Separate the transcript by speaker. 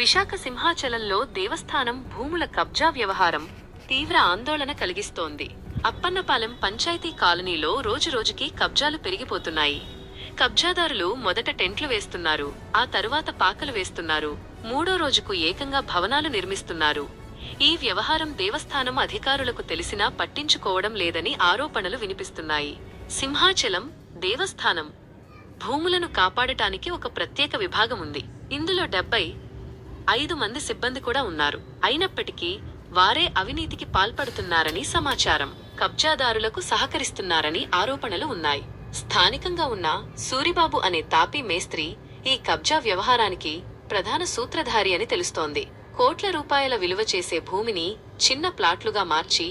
Speaker 1: విశాఖ సింహాచలంలో దేవస్థానం భూముల కబ్జా వ్యవహారం తీవ్ర ఆందోళన కలిగిస్తోంది. అప్పన్నపాలెం పంచాయతీ కాలనీలో రోజురోజుకి కబ్జాలు పెరిగిపోతున్నాయి. కబ్జాదారులు మొదట టెంట్లు వేస్తున్నారు, ఆ తరువాత పాకలు వేస్తున్నారు, మూడో రోజుకు ఏకంగా భవనాలు నిర్మిస్తున్నారు. ఈ వ్యవహారం దేవస్థానం అధికారులకు తెలిసినా పట్టించుకోవడం లేదని ఆరోపణలు వినిపిస్తున్నాయి. సింహాచలం దేవస్థానం భూములను కాపాడటానికి ఒక ప్రత్యేక విభాగం ఉంది. ఇందులో 75 మంది సిబ్బంది కూడా ఉన్నారు. అయినప్పటికీ వారే అవినీతికి పాల్పడుతున్నారని సమాచారం. కబ్జాదారులకు సహకరిస్తున్నారని ఆరోపణలు ఉన్నాయి. స్థానికంగా ఉన్న సూరిబాబు అనే తాపీ మేస్త్రి ఈ కబ్జా వ్యవహారానికి ప్రధాన సూత్రధారి అని తెలుస్తోంది. కోట్ల రూపాయల విలువ చేసే భూమిని చిన్న ప్లాట్లుగా మార్చి